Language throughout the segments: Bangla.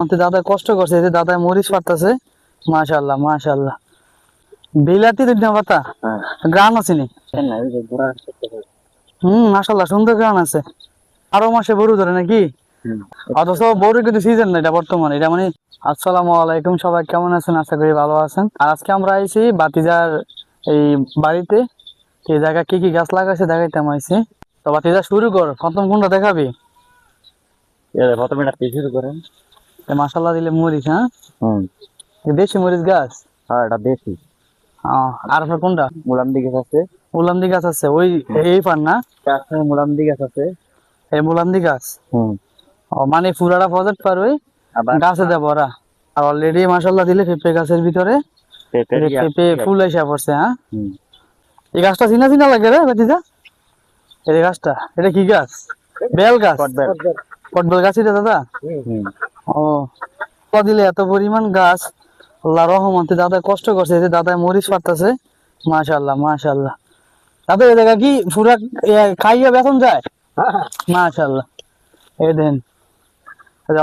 দাদা কষ্ট করছে, এই যে দাদা মরিচ পারতাছে। মাশাআল্লাহ মাশাআল্লাহ। বিলাতি দুধ না পাতা গ্রান আছে নি? মাশাআল্লাহ সুন্দর গ্রান আছে। 12 মাসে বড়ু ধরে নাকি? অথচ বড়ু কিন্তু সিজন না এটা বর্তমানে, এটা মানে। আসসালামু আলাইকুম, সবাই কেমন আছেন? আশা করি ভালো আছেন। আর আজকে আমরা আইছি বাতিজার এই বাড়িতে। এই জায়গা কি কি গাছ লাগাইছে দেখাইতাম আইছি। তো বাতিজা শুরু কর, প্রথম কোনটা দেখাবি? প্রথমে একটা শুরু করেন। মাশাআল্লাহ দিলে মরিচ, হ্যাঁ দেশি মরিচ গাছ। হ্যাঁ এটা দেশি। আর আপনার কোনটা? মুলান্দি গাছ আছে। মুলান্দি গাছ আছে ওই এই পান না? মুলান্দি গাছ আছে। এই মুলান্দি গাছ। মানে পুরাটা প্রজেক্ট পার ওই গাছে দেবো ওরা। আর অলরেডি মাশাআল্লাহ দিলে পেঁপে গাছের ভিতরে পেঁপে ফুল এসে পড়ছে। হ্যাঁ এই গাছটা চিনা চিনা লাগে রে বাতিজা। এই গাছটা এটা কি গাছ? বেল গাছ, কটবেল গাছ এটা দাদা। ও দিলে এত পরিমাণ গাছ, আল্লাহ রহমতে দাদা কষ্ট করছে, এই যে দাদা মরিচ পারতাছে। মাশাআল্লাহ মাশাআল্লাহ। দাদা এই জায়গা কি পুরা খাইয়া বেতন যায়? মাশাআল্লাহ। এই দেন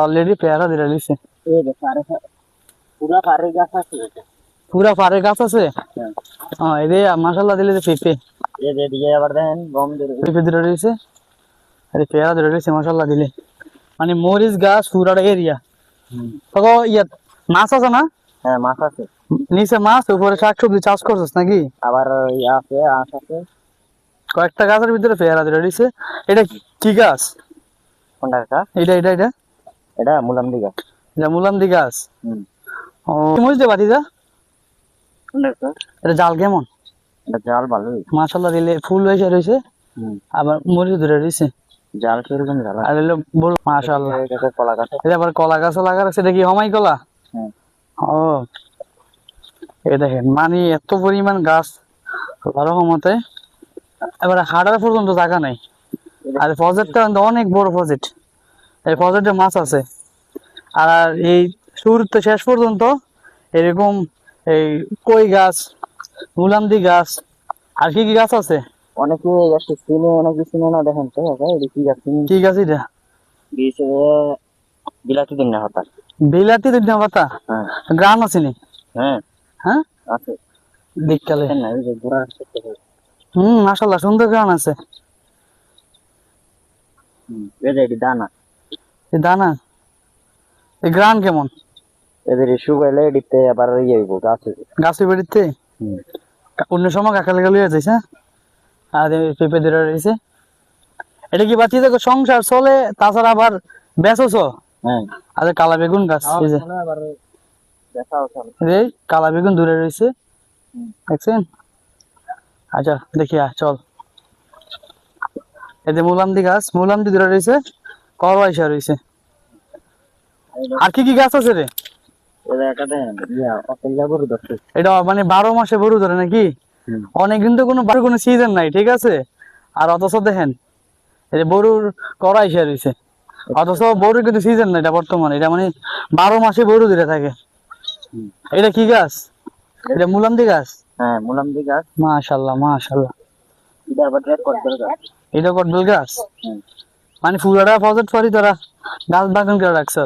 অলরেডি পেয়ারা দিয়ে দিছে। পুরা পারে গাছ আছে। পুরা পারে গাছ আছে। এই যে মাশাআল্লাহ দিলে যে পেঁপে, এই যে দিয়ে আবার দেন গম ধরে পেঁপে ধরে রয়েছে, এই পেয়ারা ধরে রয়েছে মাশাআল্লাহ দিলে। মানে মরিচ গাছ পুরাটা এরিয়া। তো ইয়া মাছ আছে না? হ্যাঁ মাছ আছে। নিচে মাছ, উপরে শাকসবজি চাষ করছিস নাকি? আবার আছে আখ আছে। কয়েকটা গাছের ভিতরে পেয়ারা ধরে রয়েছে। এটা কি গাছ? কোনটা গাছ? এটা এটা এটা এটা মুলান্দি গাছ। এটা মুলান্দি গাছ। ও মরিচ দিয়ে বাতিজা। এটা জাল কেমন? এটা জাল ভালোই। মাশাআল্লাহ দিলে ফুল হয়েছে রয়েছে, আবার মরিচ ধরে রয়েছে। জাল কিরকম জাল? আর হলো বড় মাশাআল্লাহ। এটা কলা গাছ। এটা আবার কলা গাছও লাগা আছে। এটা কি হমাই কলা? ও এই দেখেন মানে এত পরিমাণ গাছ আল্লাহর রহমতে। এবার হাঁটার পর্যন্ত জায়গা নাই। আর প্রজেক্টটা অনেক বড় প্রজেক্ট। এই প্রজেক্টে মাছ আছে। আর এই শুরু থেকে শেষ পর্যন্ত এরকম এই কই গাছ, মুলান্দি গাছ, আর কি কি গাছ আছে? অনেকে গাছটা চিনে, অনেকে চিনে না। দেখেন তো এটা কি গাছ? কি গাছ এটা? বিলাতি দিন না হতা। বিলাতি দুধ না পাতা গ্রান আছে নি? হ্যাঁ হ্যাঁ আছে। দেখকালে না এই যে গোড়া মাশাআল্লাহ সুন্দর গ্রান আছে। এই যে এটা দানা। এই দানা, এই গ্রান কেমন? এদের শুকাইলে এদিতে আবার ইয়ে হইব গাছ হইব। গাছের বাড়িতে অন্য সময় কাকালে গেলে যাইছে। আর পেঁপে ধরে রয়েছে। এটা কি বাচ্চা দেখো সংসার চলে, তাছাড়া আবার বেচছ? হ্যাঁ আর কালা বেগুন গাছ, এই যে আবার এই কালা বেগুন দূরে রয়েছে, দেখছেন? আচ্ছা দেখি চল। এই যে মুলান্দি গাছ, মুলান্দি দূরে রয়েছে, করবাইসা রয়েছে। আর কি কি গাছ আছে রে? এটা মানে 12 মাসে বড়ু ধরে নাকি? অনেক কিন্তু কোনো সিজন নাই, ঠিক আছে? আর অথচ দেখেন এই যে বড়ুর করাইসা রয়েছে, অথচ বড়ুর কিন্তু সিজন নাই এটা বর্তমানে, এটা মানে 12 মাসে বড়ু ধরে থাকে। এটা কি গাছ? এটা মুলান্দি গাছ। হ্যাঁ মুলান্দি গাছ। মাশাআল্লাহ মাশাআল্লাহ। এটা আবার কটবেল গাছ। এটা কটবেল গাছ। মানে ফুলাটা প্রজেক্ট করি তোরা গাছ বাগান করে রাখছ।